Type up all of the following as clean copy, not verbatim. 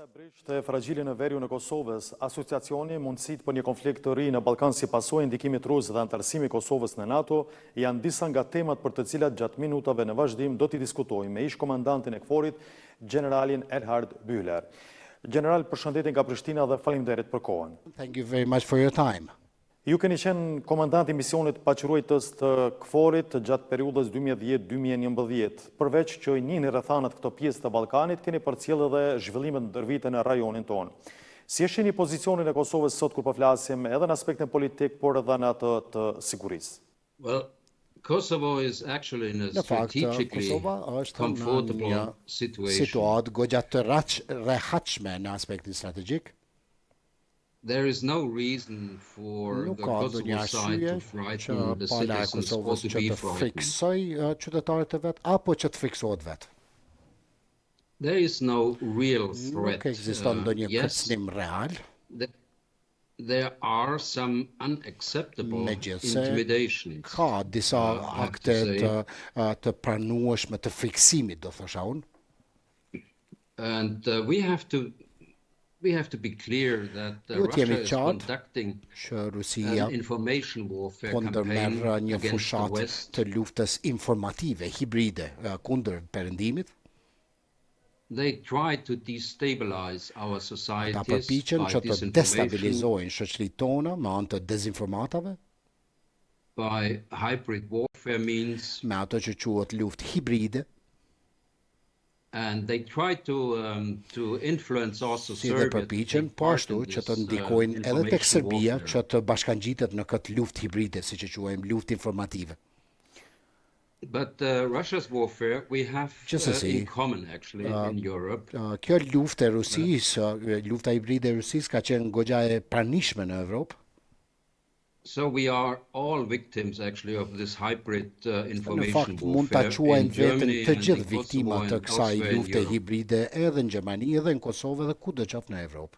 Të fragilin në veriu në Kosovës, asociacioni mundësit për një konflikt të ri në Ballkan si pasojë ndikimit rus dhe antarësimi i Kosovës në NATO janë disa nga temat për të cilat gjatë minutave në vazhdim do t'i diskutojmë me ish-komandantin e KFOR-it, gjeneralin Erhard Byhler. General, përshëndetje nga Prishtina dhe faleminderit për kohën. Thank you very much for your time. Ju keni qenë komandanti i misionit paçruajtës të KFOR-it gjatë periudhës 2010-2011. Përveç që i njihni rrethanat këto pjesë të Ballkanit, keni përcjellë edhe zhvillimet ndërvite në rajonin tonë. Si e shihni pozicionin e Kosovës sot kur po flasim edhe në aspektin politik, por edhe në atë të sigurisë? Well, Kosovo is actually in a strategically comfortable situation. Situatë goxha të rehatshme në aspektin strategjik. There is no reason for the Kosovo side to frighten the citizens or to be frightened. Qytetarët e vet apo që të friksohet vet. There is no real threat. Nuk ekziston ndonjë kërcënim real. There are some unacceptable intimidations. Ka disa akte të pranueshme të friksimit, do thosha unë. And we have to be clear that Russia is conducting an information warfare campaign against the West. Të luftës informative hibride kundër perëndimit. They try to destabilize our societies by që të destabilizojnë shoqëritë tona me anë të dezinformatave, by hybrid warfare means, me ato që quhet luftë hibride. And they try to influence also Serbia. Përpiqen po ashtu që të ndikojnë edhe tek Serbia që të bashkangjitet në këtë luftë hibride, siç e quajmë luftë informative. But Russia's warfare we have in common actually in Europe. Kjo luftë e Rusisë, lufta hibride e Rusisë ka qenë goxha e pranishme në Evropë. So we are all victims actually of this hybrid information warfare. Mund ta quajmë veten të gjithë viktima të kësaj lufte hibride edhe në Gjermani, edhe në Kosovë dhe kudo qoftë në Evropë.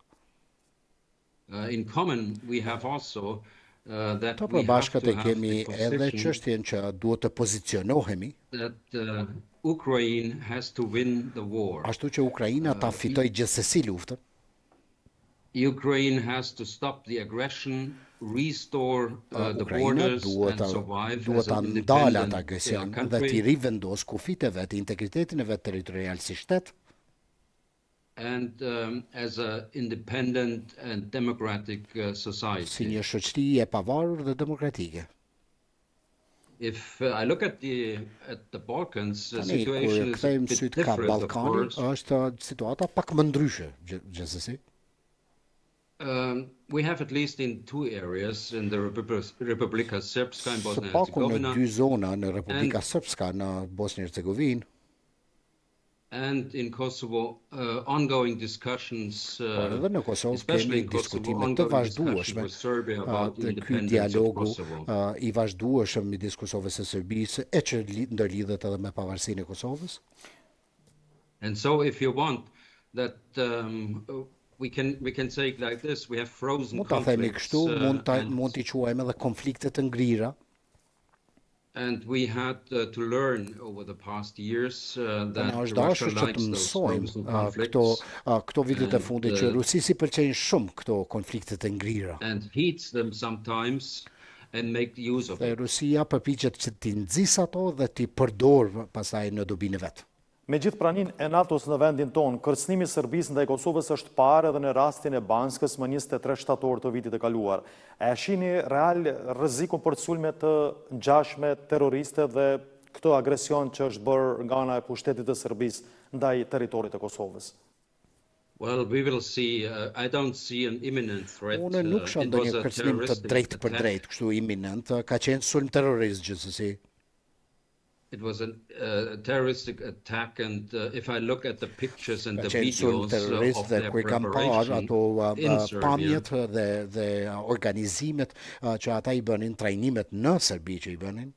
In common we have also that we have to kemi edhe çështjen që duhet të pozicionohemi. That Ukraine has to win the war. Ashtu që Ukraina ta fitojë gjithsesi luftën. Ukraine has to stop the aggression, restore the borders and survive as an independent country. Dhe t'i rivendos kufitë e vet, integritetin e vet territorial si shtet. And as an independent and democratic society. Si një shoqëri e pavarur dhe demokratike. If I look at the Balkans, the situation is a bit different, of course. Është situata pak më ndryshe, gjithsesi. We have at least in two areas, in the Republika Srpska in Bosnia and Herzegovina. Në dy zona në Republika Srpska në Bosnia Herzegovinë. And in Kosovo, ongoing discussions, edhe në Kosovë kemi diskutime të vazhdueshme. Ky dialogu i vazhdueshëm midis Kosovës e Serbisë e që ndërlidhet edhe me pavarësinë e Kosovës. And so if you want that we can say it like this, we have frozen conflicts. Mund ta themi kështu, mund t'i quajmë edhe konflikte të ngrira. And we had to learn over the past years that Russia likes those frozen conflicts. Këto vitet e fundit që Rusisi pëlqejnë shumë këto konflikte të ngrira. And heats them sometimes and make use of it. Rusia përpiqet që t'i nxjisë ato dhe t'i përdor pastaj në dobinë vet. Me gjithë praninë e NATO-s në vendin tonë, kërcënimi i Serbisë ndaj Kosovës është parë edhe në rastin e Banskës më 23 shtator të vitit të kaluar. A shihni real rrezikun për sulme të ngjashme terroriste dhe këtë agresion që është bërë nga ana e pushtetit të Serbisë ndaj territorit të Kosovës? Well, we will see. I don't see an imminent threat. Unë nuk shoh ndonjë kërcënim të drejtë për drejtë, kështu iminent, ka qenë sulm terrorist gjithsesi. It was a terroristic attack, and if I look at the pictures and the videos of their preparation in Serbia, dhe organizimet që ata I bënin, trajnimet në Serbi që I bënin,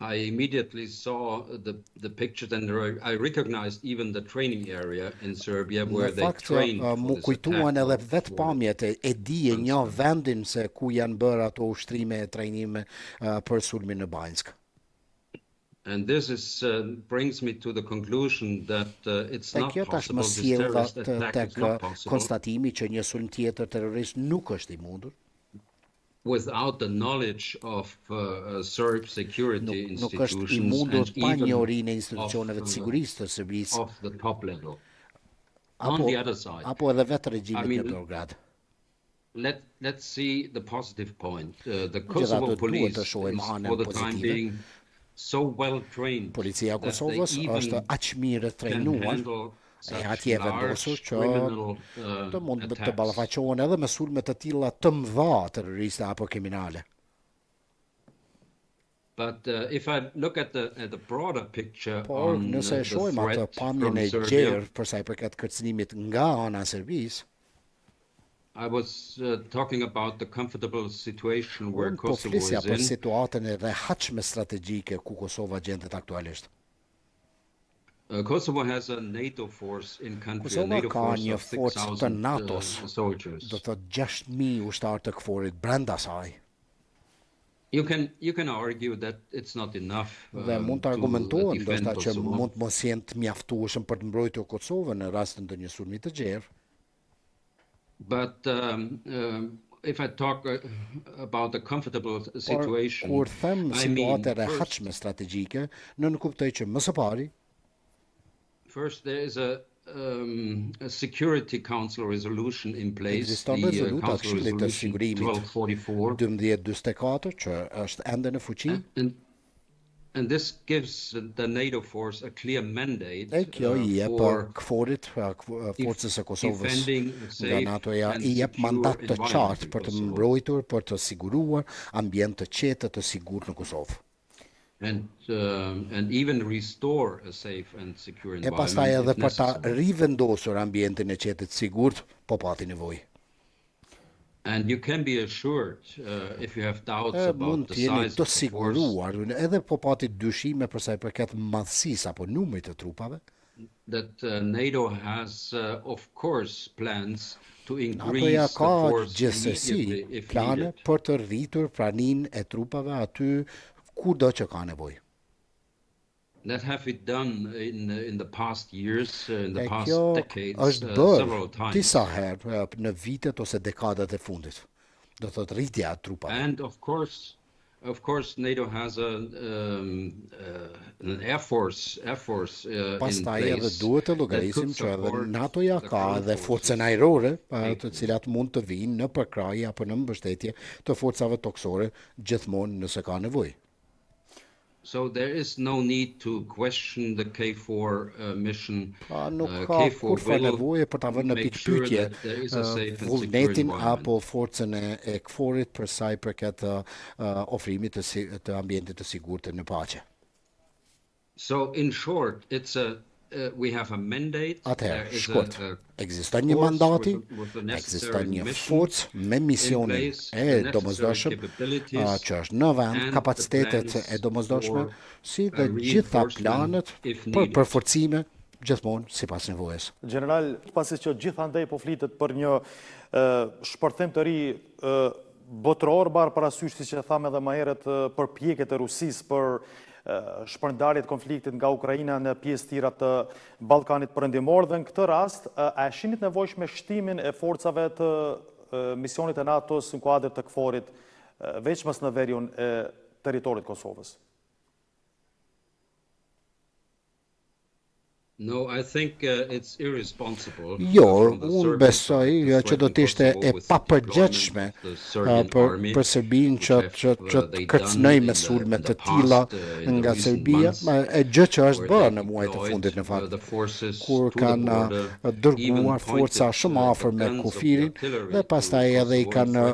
I immediately saw the pictures and I recognized even the training area in Serbia where they trained for mu kujtuan edhe vetë pamjet e dije një vendin se ku janë bërë ato ushtrime e trajnime për sulmin në Banjsk. And this brings me to the conclusion that it's not possible, this terrorist attack is not possible konstatimi që një sulm tjetër terrorist nuk është I mundur without the knowledge of Serb security nuk është I institutions mundur and pa even njohurinë e institucioneve të sigurisë të Serbisë of the top level. On the other side, apo edhe vetë regjimit në Beograd. Let's see the positive point. The Kosovo police is for the time being so well trained Policia e that they Kosovës është even aq mirë can trajnuar handle e such atje large vendosur që criminal të mund të attacks. ballafaqohen edhe me sulme të tilla të mëdha terroriste apo kriminale. But if I look at the broader picture Por on nëse the shohim atë threat pamjen from e Serbia, gjerë për sa I përket kërcënimit nga ana e Serbisë, I was talking about the comfortable situation where unë po Kosovo flisja is për in. situatën e rehatshme strategjike ku Kosova gjendet aktualisht. Kosovo has a NATO force in country, a Kosova NATO ka force një of forcë të 6,000 NATO-s, soldiers. do të 6.000 ushtarë të KFOR-it brenda saj. You can argue that it's not enough Dhe mund të to argumentohet defend ndoshta që Kosovo. mund mos jenë të mjaftueshëm për të mbrojtur Kosovën në rastin të një sulmi të gjerë. But if I talk about the comfortable Por situation, kur them I mean, situatë e rehatshme strategjike, në kuptoj që më së pari first there is a Security Council resolution in place, ekziston the rezoluta e Council Këshillit të Resolution Sigurimit 1244, 1244 që është ende në fuqi. and this gives the NATO force a clear mandate E kjo I jep for KFOR-it, forcës e Kosovës defending a nga safe NATO-ja, and I jep secure mandat të environment qartë in për të Kosovo. mbrojtur, për të siguruar ambient të qetë të sigurt në Kosovë. And even restore a safe and secure E pastaj environment edhe if për ta necessary. rivendosur ambientin e qetë të sigurt, po pati nevojë. And you can be assured if you have doubts about Mund the të jeni size të of the force, siguruar, edhe po pati dyshime për sa I përket madhësisë apo numrit të trupave, that NATO has, of course, plans to NATO-ja increase the ka force gjithsesi immediately if plane needed. për të rritur praninë e trupave aty kudo që ka nevojë. That have it done in the past years, in the E past kjo decades, është several bërë times. disa herë në vitet ose dekadat e fundit. Do thotë rritja e trupave. And of course, NATO has an air force in Pastaj edhe place duhet të that llogarisim could që edhe support NATO-ja the ka ground edhe forces. forcën ajrore, të cilat mund të vinë në përkrahje apo në mbështetje të forcave toksore gjithmonë nëse ka nevojë. So there is no need to question the KFOR mission. Nuk ka KFOR kurfar will nevojë për ta vënë në make sure pikpyetje that there is a safe and secure vullnetin environment. apo forcën e KFOR-it për sa I përket ofrimit të ambientit të sigurt në paqe. So in short, we have a mandate. Atëherë, there is shkurt, a ekziston një force mandati, with the necessary ekziston një mission forcë me misionin place, e the necessary domosdoshëm capabilities, që është në vend, and kapacitetet the plans e domosdoshme, for si dhe gjitha reinforcement planet if për needed. përforcime gjithmonë sipas nevojës. General, pasi që gjithandej po flitet për një shpërthim të ri botëror, barë parasysh, si që thamë edhe më herët, për pjekjet e Rusisë për shpërndarjet konfliktit nga Ukraina në pjesë tjera të Ballkanit Perëndimor dhe në këtë rast a shinit nevojshme shtimin e forcave të misionit e NATO-s në kuadër të KFOR-it veçmës në veriun e territorit Kosovës? No, I think it's irresponsible. Jo, unë besoj që do të ishte e papërgjithshme për Serbinë që të kërcënoj me sulme të tilla nga Serbia, e gjë që është bërë në muajt e fundit në fakt, kur kanë dërguar forca shumë afër me kufirin dhe pastaj edhe I kanë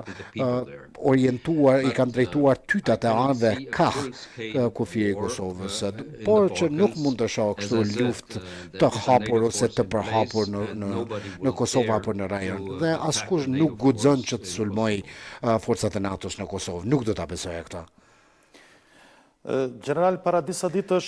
orientuar, I kanë drejtuar tytat e anëve kah kufiri I Kosovës, por që nuk mund të shoh kështu luftë të hapur ose të përhapur në Kosovë apo në rajon. Dhe askush nuk guxon që të sulmoj forcat e NATO-s në Kosovë. Nuk do ta besoja këtë. General, para disa ditësh,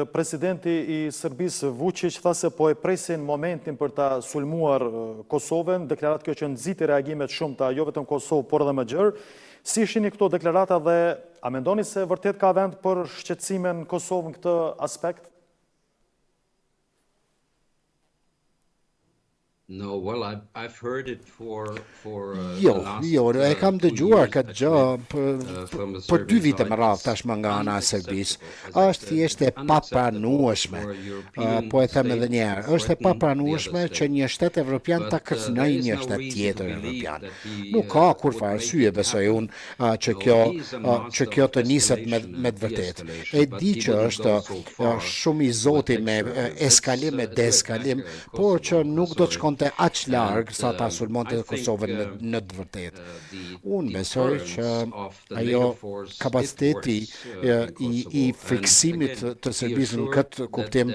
presidenti I Serbisë Vučić tha se po e presin momentin për ta sulmuar Kosovën, deklarat kjo që nxiti reagimet shumëta, jo vetëm Kosovë, por edhe më gjerë. Si shihni këto deklarata dhe a mendoni se vërtet ka vend për shqetësimin Kosovën këtë aspekt? No, well, I've heard it for Jo, e kam dëgjuar këtë gjë për 2 vite më radh tashmë nga ana e Serbisë. Është thjesht e papranueshme. Po e them edhe një herë, është e papranueshme që një shtet evropian ta kërcënojë një shtet tjetër evropian. Nuk ka kurrë arsye, besoj unë, që kjo të niset me të vërtetë. E di që është shumë I zoti me eskalim e deeskalim, por që nuk do të shkon aq larg sa ta sulmonte Kosovën në të vërtetë. Unë besoj që ajo kapaciteti I friksimit të Serbisë në këtë kuptim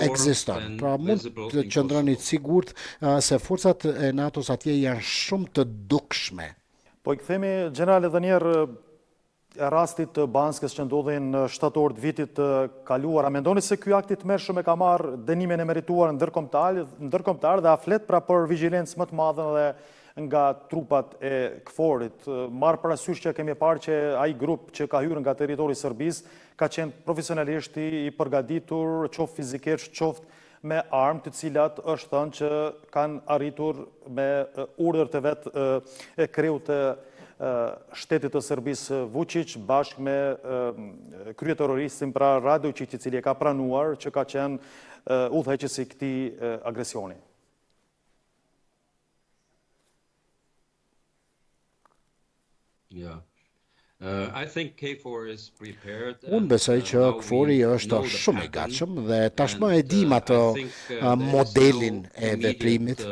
ekziston. Pra mund të qëndroni të sigurt se forcat e NATO-s atje janë shumë të dukshme. Po I kthemi general edhe një herë rastit të Banskës që ndodhi në shtator të vitit të kaluar. A mendoni se ky akt I tmerrshëm e ka marrë dënimin e merituar ndërkombëtar dhe a flet pra për vigjilencë më të madhe dhe nga trupat e KFOR-it? Marr parasysh që kemi parë që ai grup që ka hyrë nga territori I Serbisë ka qenë profesionalisht I përgatitur, qoftë fizikisht, qoftë me armë të cilat është thënë që kanë arritur me urdhër të vet e kreut të shtetit të Serbisë Vučić bashkë me kryeterroristin pra Radojić I cili e ka pranuar që ka qenë udhëheqësi I këtij agresioni. Yeah. I think KFOR is prepared. Unë besoj që KFOR-i është shumë I gatshëm dhe tashmë e dim atë modelin e veprimit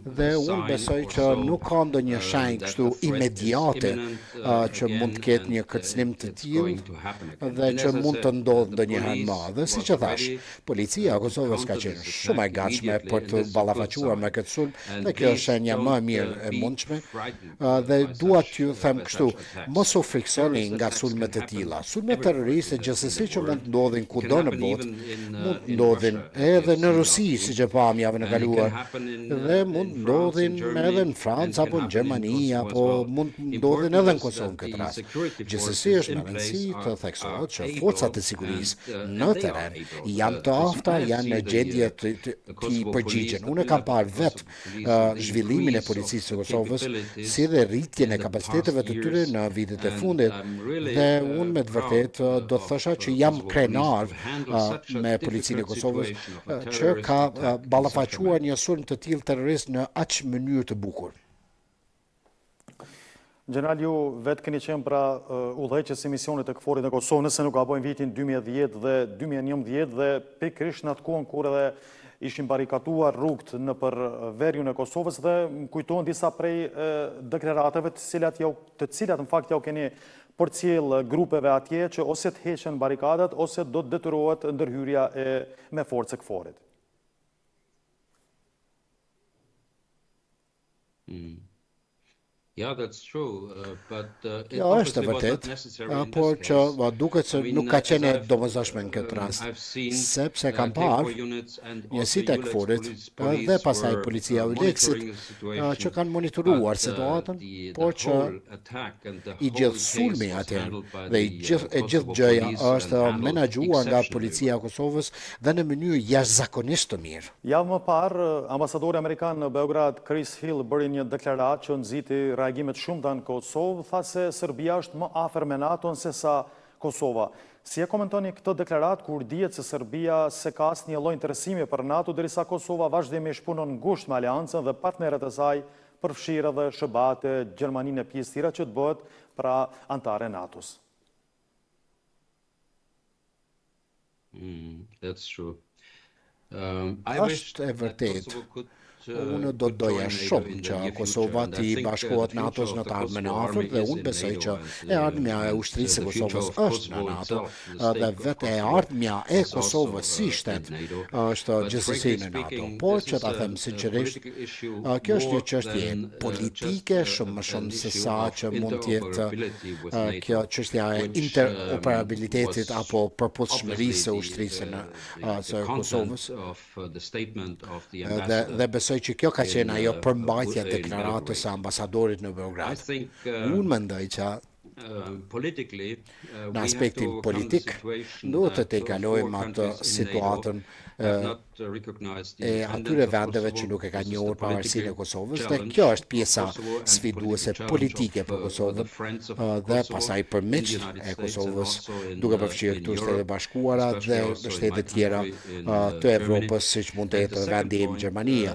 dhe unë besoj që nuk ka ndonjë shenjë kështu imediate që mund të ketë një kërcënim të tillë dhe që mund të ndodhë ndonjëherë më. Dhe siç e thash, policia e Kosovës ka qenë shumë e gatshme për të ballafaquar me këtë sulm dhe kjo është shenja më e mirë e mundshme dhe dua t'ju them kështu, mos u nga sulmet të tilla. Sulmet terroriste gjithsesi që mund të ndodhin kudo në botë, mund të ndodhin edhe në Rusi, siç e pam javën e kaluar, dhe mund të ndodhin edhe në Francë apo në Gjermani apo mund të ndodhin edhe në Kosovë në këtë rast. Gjithsesi është me rëndësi të theksohet që forcat e sigurisë në terren janë të afta, janë në gjendje të përgjigjen. Unë kam parë vetë zhvillimin e policisë së Kosovës, si dhe rritjen e kapaciteteve të tyre në vitet e fundit. Dhe unë me të vërtet do të thosha që jam krenar me policinë e Kosovës që ka ballafaquar një sulm të tillë terrorist në aq mënyrë të bukur. General, ju vetë keni qenë pra udhëheqës I misionit të KFOR-it në Kosovë, nëse nuk gabojmë vitin 2010 dhe 2011 dhe pikërisht në atë kohën kur edhe ishin barikatuar rrugët në për veriun e Kosovës dhe më kujtohen disa prej deklaratave të cilat në fakt jau keni përcjell grupeve atje që ose të heqen barikadat ose do të detyrohet ndërhyrja me forcë KFOR-it. Yeah, that's true, but it Ja, është e vërtet, por që duket se nuk ka qenë e domosdoshme në këtë rast, sepse kam parë njësitë e KFOR-it dhe pastaj policia e 𝐫𝐭𝐤𝐥𝐥𝐤 që kanë monitoruar situatën, por që I gjithë sulmi atëherë dhe e gjithë gjëja është menaxhuar nga policia e Kosovës dhe në mënyrë jashtëzakonisht të mirë. Javë më parë, ambasadori amerikan në Beograd, Chris Hill, bëri një deklaratë që nxiti reagimet shumëta në Kosovë, tha se Serbia është më afër me NATO-n se sa Kosova. Si e komentoni këtë deklarat kur dihet se Serbia se ka asnjë lloj interesimi për NATO, derisa Kosova vazhdimisht punon ngushtë me aleancën dhe partnerët e saj, përfshirë edhe SHBAT, Gjermaninë e pjesë tjera që të bëhet pra antare NATO-s? That's true. Është e vërtet. Unë do doja shumë që Kosova t'i bashkohet NATO-s në të ardhmen e afërt dhe unë besoj që e ardhmja e ushtrisë së Kosovës është në NATO dhe vetë e ardhmja e Kosovës si shtet është gjithsesi në NATO. Por që ta them sinqerisht, kjo është një çështje politike shumë më shumë se sa që mund të jetë kjo çështja e interoperabilitetit apo përputhshmërisë së ushtrisë së Kosovës. Dhe besoj që kjo ka qenë ajo përmbajtja e deklaratës së ambasadorit në Beograd. Unë mendoj që në aspektin politik duhet të tejkalojmë atë situatën e atyre vendeve që nuk e ka njohur pavarësinë e Kosovës dhe kjo është pjesa sfiduese politike për Kosovën dhe pastaj për miqt e Kosovës duke përfshirë këtu Shtetet e Bashkuara dhe shtete tjera të Evropës siç mund të jetë vendi im Gjermania.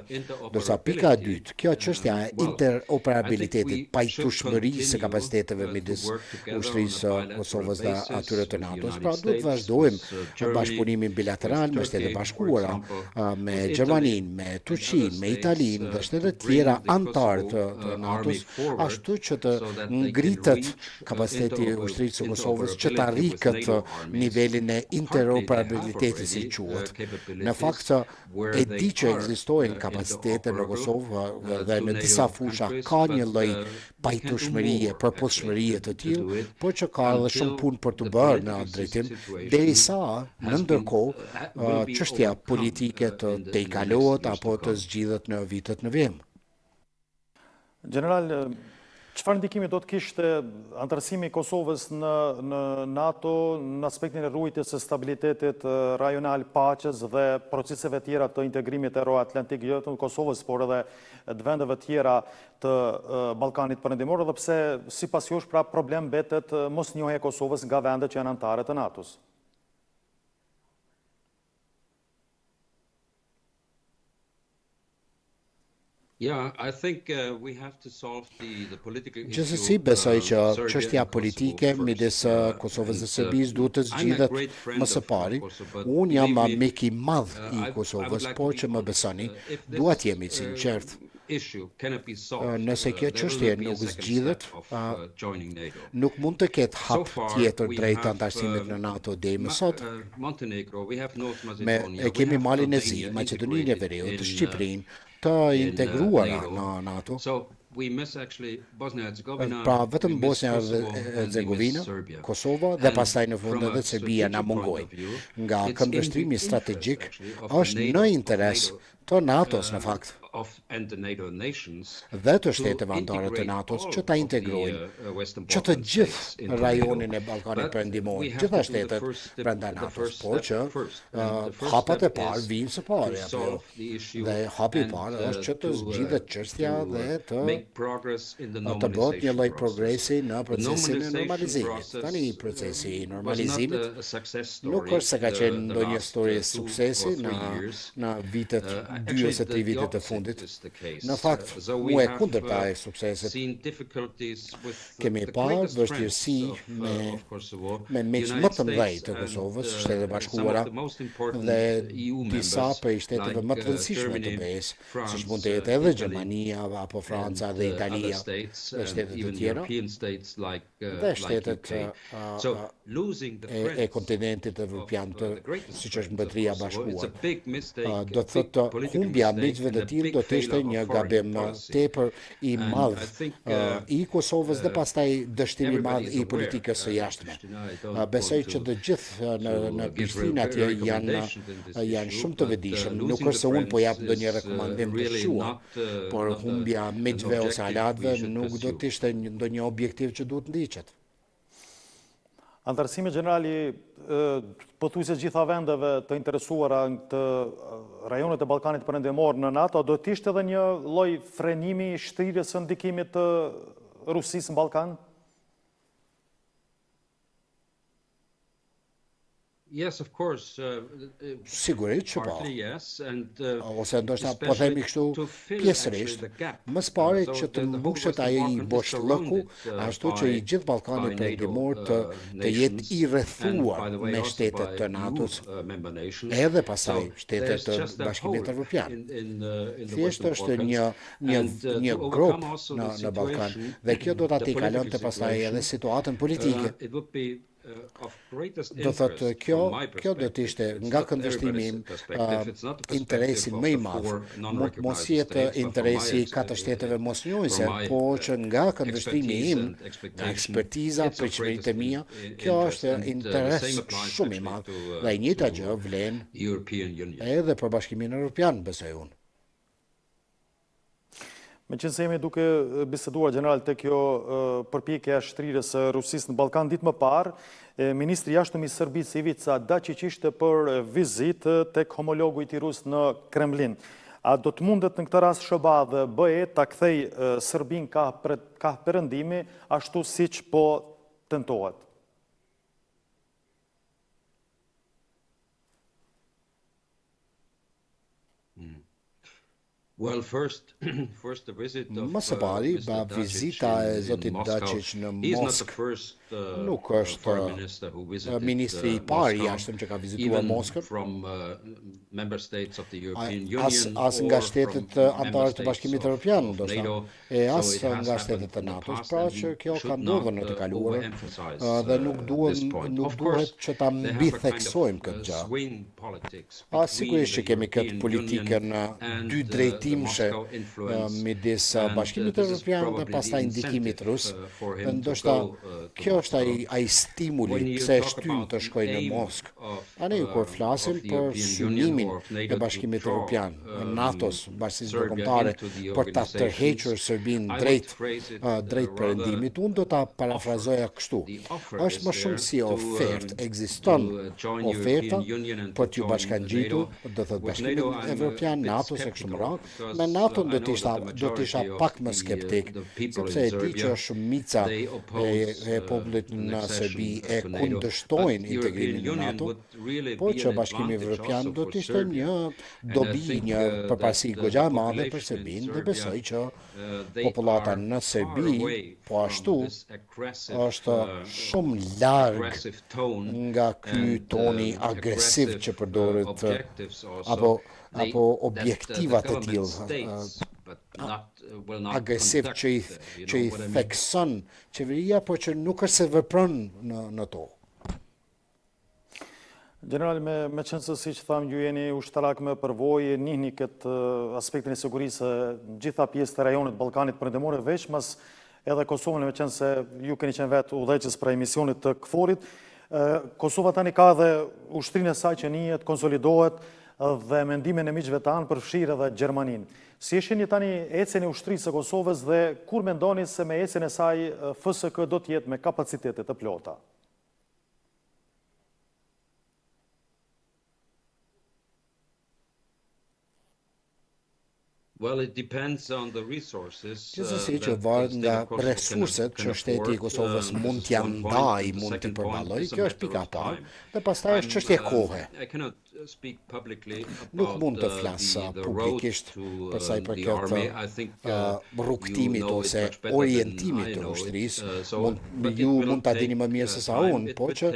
Ndërsa pika e dytë, kjo çështja e interoperabilitetit, pajtueshmërisë së kapaciteteve midis ushtrisë së Kosovës dhe atyre të NATO-s, pra duhet të vazhdojmë bashkëpunimin bilateral me Shtetet e Bashkuara, me Gjermaninë, me Turqinë, me Italinë dhe shtetet tjera antar të NATO-s, ashtu që të ngritet kapaciteti i ushtrisë së Kosovës që të arrijë këtë nivelin e interoperabilitetit si quhet. Në fakt e di që ekzistojnë kapacitete në Kosovë dhe në disa fusha ka një lloj pajtueshmërie, përputhshmërie të tillë, por që ka edhe shumë punë për të bërë në atë drejtim, derisa në ndërkohë çështja politike të tejkalohet apo të zgjidhet në vitet në vijim. General, çfarë ndikimi do të kishte antarësimi i Kosovës në NATO në aspektin e ruajtjes së stabilitetit rajonal, paqes dhe proceseve tjera të integrimit euro-atlantik jo vetëm Kosovës, por edhe të vendeve tjera të Ballkanit Perëndimor, edhe pse sipas jush pra problem mbetet mosnjohja e Kosovës nga vendet që janë anëtare të NATO-s? Gjithsesi besoj që çështja politike midis Kosovës dhe Serbisë duhet të zgjidhet më së pari. Unë jam mik i madh i Kosovës, por që më besoni, dua të jemi sinqert. Nëse kjo çështje nuk zgjidhet, nuk mund të ketë hap tjetër drejt antarësimit në NATO deri më sot. E kemi Malin e Zi, Maqedoninë e Veriut, Shqipërinë të integruara në NATO. Pra vetëm Bosnia dhe Hercegovina, Kosova dhe pastaj në fund edhe Serbia na mungojnë. Nga këndvështrimi strategjik është në interes të NATO-s në fakt dhe të shteteve anëtare të NATO-s që ta integrojnë që të gjithë rajonin e Ballkanit Perëndimor, gjitha shtetet brenda NATO-s, por që hapat e parë vijnë së pari dhe hapi i parë është që të zgjidhet çështja dhe të bëhet një lloj progresi në procesin e normalizimit. Tani procesi i normalizimit nuk është se ka qenë ndonjë histori e suksesi në vitet 2 ose 3 vitet e fundit. Në fakt, mu e kundërta e suksesit. Kemi parë vështirësi me miq më të mëdhenj të Kosovës, Shtetet e Bashkuara dhe disa prej shteteve më të rëndësishme të BE-s, siç mund të jetë edhe Gjermania apo Franca dhe Italia dhe shtetet e tjera dhe shtetet e kontinentit evropian siç është Mbretëria e Bashkuar. Do të thotë humbja miqve të tillë do të ishte një gabim tepër i madh i Kosovës dhe pastaj dështimi i madh i politikës së jashtme. Besoj që të gjithë në Prishtinë atje janë shumë të vetëdijshëm. Nuk është se unë po jap ndonjë rekomandim të shquar, por humbja miqve ose alatëve nuk do të ishte ndonjë objektiv që duhet ndiqet. Antarësimi generali pothuajse gjitha vendeve të interesuara të rajonet e Ballkanit Perëndimor në NATO do të ishte edhe një lloj frenimi i shtrirjes së ndikimit të Rusisë në Ballkan? Yes, of course. Sigurisht që po. Partly yes, and Ose ndoshta po themi kështu pjesërisht, më së pari që të mbushet ai boshllëku, ashtu që i gjithë Ballkani Perëndimor të jetë i rrethuar me shtetet të NATO-s, edhe pastaj shtetet të Bashkimit Evropian. Thjesht është një grup në Ballkan dhe kjo do ta kalonte pastaj edhe situatën politike. Do thotë kjo do të ishte nga këndvështrimi im interesi më i madh. Mos jetë interesi 4 shteteve mosnjojse, po që nga këndvështrimi im, nga ekspertiza për qeveritë e mia, kjo është interes shumë i madh dhe e njëjta gjë vlen edhe për Bashkimin Evropian, besoj unë. Me qenë se jemi duke biseduar general të kjo përpjekje e shtrirës së Rusisë në Ballkan ditë më parë, ministri jashtëm i Serbisë Ivica Dačić ishte për vizitë tek homologu i tij rus në Kremlin. A do të mundet në këtë rast SBA dhe BE ta kthej Serbinë ka perëndimi ashtu siç po tentohet? Well, first the visit of Më së pari, vizita e zotit Dačić në Moskë nuk është ministri i parë i jashtëm që ka vizituar Moskën, as nga shtetet antarë të Bashkimit Evropian, ndoshta, e as nga shtetet të NATO-s, pra që kjo ka ndodhur në të kaluarën dhe nuk duhet që ta mbitheksojmë këtë gjë. Sigurisht që kemi këtë politikën dy drejtimshe midis Bashkimit Evropian dhe pastaj ndikimit rus. Ndoshta kjo është ai stimuli pse e shtyn të shkojë në Moskë. Ne kur flasim për synimin e Bashkimit Evropian, NATO-s, Bashkisë Ndërkombëtare, për ta tërhequr Serbinë drejt perëndimit, unë do ta parafrazoja kështu. Është më shumë si ofertë, ekziston oferta për t'ju bashkangjitur, do thotë Bashkimi Evropian, NATO-s e kështu me radhë. Me NATO do të isha pak më skeptik, sepse e di që shumica e popullit në Serbi e kundërshtojnë integrimin në NATO, po që Bashkimi Evropian do të ishte një dobi, një përparësi goxha e madhe për Serbinë dhe besoj që popullata në Serbi, po ashtu, është shumë larg nga ky toni agresiv që përdoret apo objektivat e tillë agresiv që i thekson qeveria, por që nuk është se vepron në to. General, me qenë se si që thamë, ju jeni ushtarak me përvojë, njihni këtë aspektin e sigurisë gjitha pjesë të rajonit Ballkanit Perëndimor, veç mas edhe Kosovën, me qenë se ju keni qenë vetë udhëheqës për emisionit të KFOR-it. Kosova tani ka dhe ushtrinë e saj që njihet, konsolidohet dhe mendimin e miqve tanë përfshirë edhe Gjermaninë. Si e shihni tani ecjen e ushtrisë së Kosovës dhe kur mendoni se me ecjen e saj FSK do të jetë me kapacitete të plota? Gjithsesi që varet nga resurset që shteti i Kosovës mund t'ja ndajë, mund t'i përballojë, kjo është pika e parë, dhe pastaj është çështje kohe. Nuk mund të flas publikisht për sa i përket rrugtimit ose orientimit të ushtrisë. Ju mund ta dini më mirë se sa unë, po që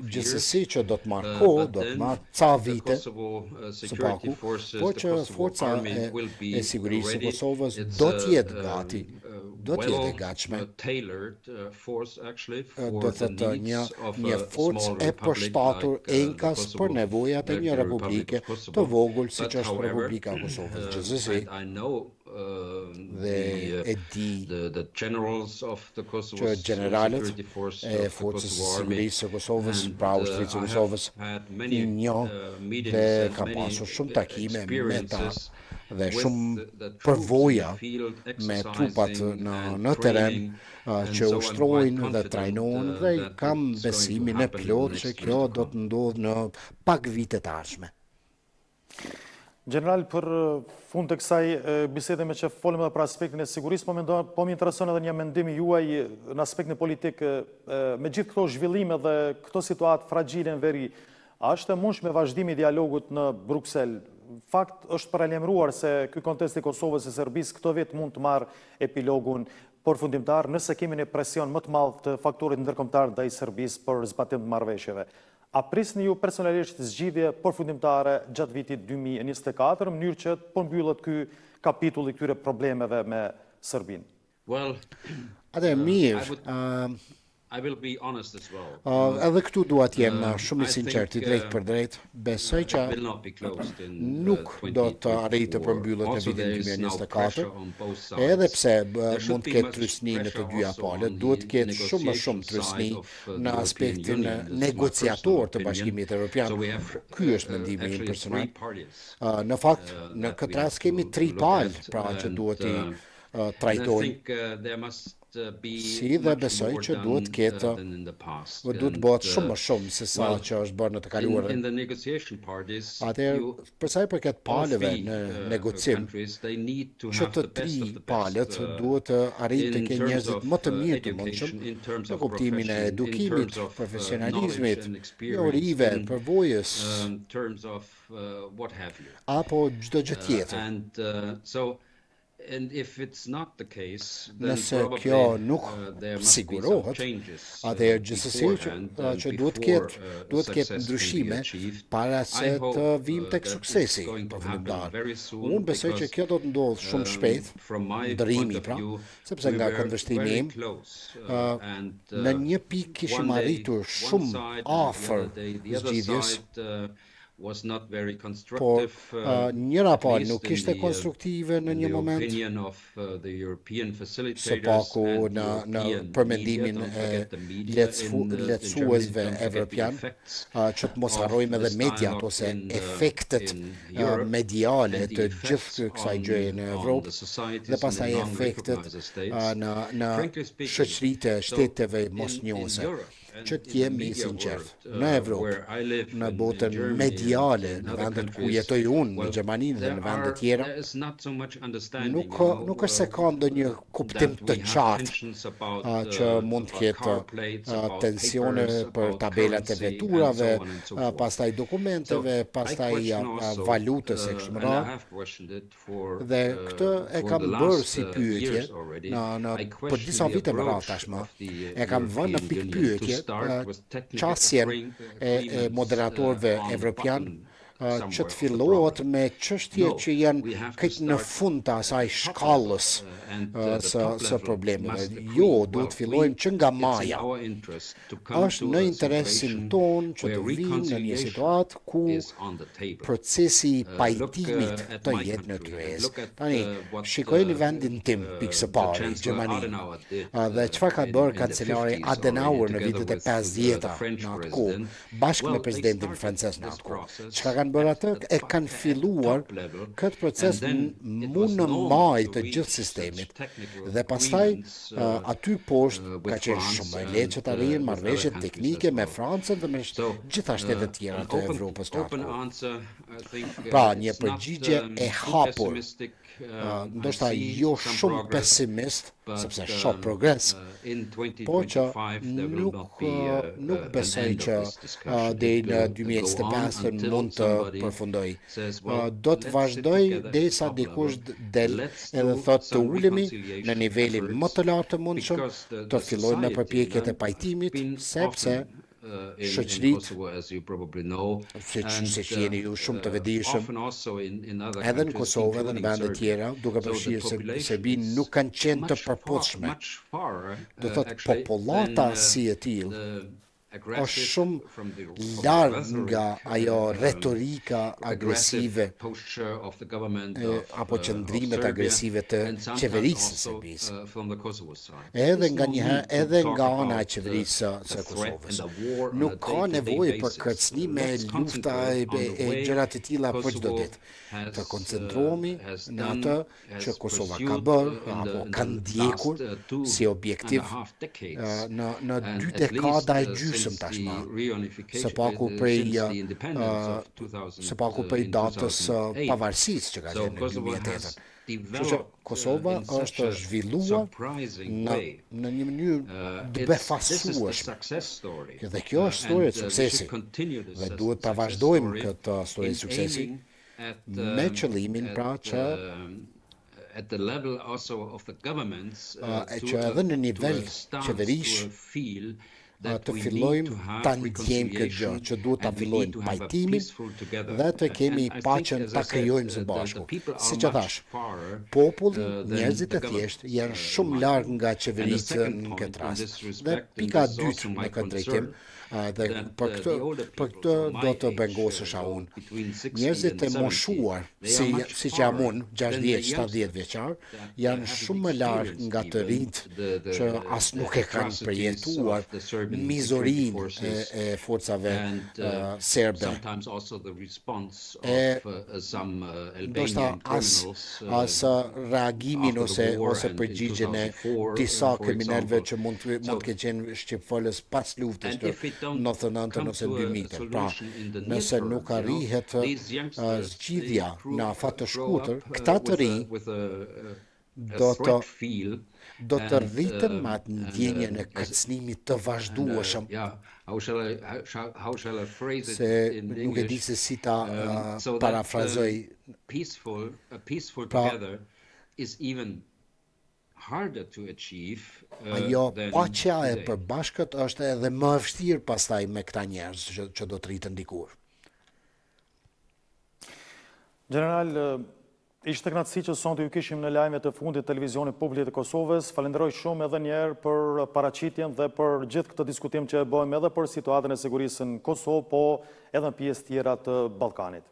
gjithsesi që do të marrë kohë, do të marrë ca vite së paku, po që forca e sigurisë së Kosovës do të jetë gati, do të jetë e gatshme. Do të thotë një forcë e përshtatur enkas për nevojat e një republike të vogël siç është Republika e Kosovës. Gjithsesi, dhe e di që generalet e forcës së sigurisë së Kosovës, pra ushtrisë së Kosovës, i njoh dhe ka pasur shumë takime me ta dhe shumë përvoja me trupat në teren që ushtrojnë dhe trajnojnë dhe kam besimin e plot që kjo do të ndodhë në pak vite të ardhshme. General, për fund të kësaj bisede me që folëm edhe për aspektin e sigurisë, po më intereson edhe një mendim juaj në aspektin politik, me gjithë këto zhvillime dhe këto situatë fragjile në veri, A është e mundshme vazhdimi i dialogut në Bruksel? Fakt është paralajmëruar se ky kontest i Kosovës e Serbisë këtë vit mund të marrë epilogun përfundimtar nëse kemi një presion më të madh të faktorit ndërkombëtar ndaj Serbisë për zbatim të marrëveshjeve. A prisni ju personalisht zgjidhje përfundimtare gjatë vitit 2024 në mënyrë që të përmbyllet ky kapitull i këtyre problemeve me Serbinë? Well, I will be honest as well. Edhe këtu duat jem shumë i sinqert, i drejt për drejt. Besoj që nuk do të arrijë të përmbyllet në vitin 2024, edhe pse mund të ketë trysni në të dyja palët, duhet të ketë shumë më shumë trysni në aspektin negociator të Bashkimit Evropian. Ky është mendimi im personal. Në fakt, në këtë rast kemi 3 palë, pra që duhet i trajtojnë. Si dhe besoj që duhet ketë, duhet bëhet shumë më shumë se sa që është bërë në të kaluarën. Atëherë, përsa i përket palëve në negocim, që të 3 palët duhet të arrijë të kenë njerëzit më të mirë të mundshëm në kuptimin e edukimit, profesionalizmit, teorive, përvojës, apo çdo gjë tjetër. Nëse kjo nuk sigurohet, atëherë gjithsesi që duhet ketë ndryshime para se të vim tek suksesi përfundimtar. Unë besoj që kjo do të ndodhë shumë shpejt, ndërrimi pra, sepse nga këndvështrimi im, në një pikë kishim arritur shumë afër zgjidhjes, por njëra palë nuk ishte konstruktive në një moment, së paku në përmendimin e lehtësuesve evropian, që të mos harrojmë edhe mediat ose efektet mediale të gjithë kësaj gjëje në Evropë, dhe pastaj efektet në shoqëritë e shteteve mosnjose. Që t'jemi sinqert, në Evropë, në botën mediale, në vendet ku jetoj unë, në Gjermaninë dhe në vendet tjera, nuk është se ka ndonjë kuptim të qartë që mund të ketë tensione për tabelat e veturave, pastaj dokumenteve, pastaj valutës e kështu me radhë. Dhe këtë e kam bërë si pyetje për disa vite më radh tashmë. E kam vënë në pikë pyetje qasjen e moderatorëve evropian që të fillohet me çështje që janë këtë në fund të asaj shkallës së problemeve. Jo, duhet të fillojmë që nga maja. Është në interesin ton që të vinë në një situatë ku procesi i pajtimit të jetë në kryes. Tani, shikojeni vendin tim, pikë së pari, Gjermaninë. Dhe çfarë ka bërë kancelari Adenauer në vitet e 50-ta në atë kohë, bashkë me presidentin francez në atë kohë. Çfarë kanë bërë atë? E kanë filluar këtë proces mu në maj të gjithë sistemit. Dhe pastaj aty poshtë ka qenë shumë e lehtë që të arrijnë marrëveshje teknike me Francën dhe me gjitha shtetet tjera të Evropës të atë. Pra, një përgjigje e hapur, ndoshta jo shumë pesimist, sepse shoh progres, por që nuk besoj që deri në 2025 mund të përfundoj. Do të vazhdoj derisa dikush del edhe thotë të ulemi në nivelin më të lartë të mundshëm, të fillojmë në përpjekjet e pajtimit, sepse shoqëritë, siç jeni ju shumë të vetëdijshëm, edhe në Kosovë edhe në vende tjera, duke përfshirë se Serbinë nuk kanë qenë të përpoqshme. Do thotë popullata si e tillë është shumë larg nga ajo retorika agresive apo qëndrimet agresive të qeverisë së Serbisë. Edhe nga ana e qeverisë së Kosovës. Nuk ka nevojë për kërcënime, lufta e gjëra të tilla për çdo ditë. Të koncentrohemi në atë që Kosova ka bërë apo ka ndjekur si objektiv në 2 dekada e gjysmë tashmë, së paku prej datës pavarësisë që ka qenë në 2008. Kosova është zhvilluar në një mënyrë të befasueshme. Dhe kjo është historia e suksesit. Dhe duhet ta vazhdojmë këtë histori e suksesi me qëllimin pra që që edhe në nivel qeverish të fillojmë ta ndjejmë këtë gjë, që duhet ta fillojmë pajtimin dhe të kemi paqen ta krijojmë së bashku. Siç e thash, populli, njerëzit e thjeshtë janë shumë larg nga qeveritë në këtë rast. Dhe pika e dytë në këtë drejtim, dhe për këtë do të bengosesha unë. Njerëzit e moshuar, si që jam unë, 60-70 vjeçar, janë shumë më larg nga të rinjtë që as nuk e kanë përjetuar mizorinë e forcave serbe. Ndoshta as reagimin ose përgjigjen e disa kriminalëve që mund të qenë shqipfolës pas luftës të 99 ose 2000. Pra, nëse nuk arrihet zgjidhja në afat të shkurtër, këta të rinj do të rriten me atë ndjenjen e kërcënimit të vazhdueshëm. Se nuk e di se si ta parafrazoj. Ajo paqja e përbashkët është edhe më e vështirë pastaj me këta njerëz që do të rriten dikur. General, ishte kënaqësi që sonte ju kishim në lajmet e fundit televizionit publik të Kosovës. Falenderoj shumë edhe një herë për paraqitjen dhe për gjithë këtë diskutim që e bëjmë edhe për situatën e sigurisë në Kosovë, po edhe në pjesë tjera të Ballkanit.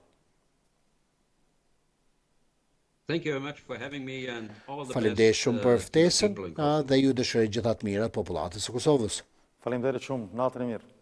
Faleminderit shumë për ftesën dhe ju dëshiroj gjithë atë mirat popullatës së Kosovës. Faleminderit shumë, natën e mirë.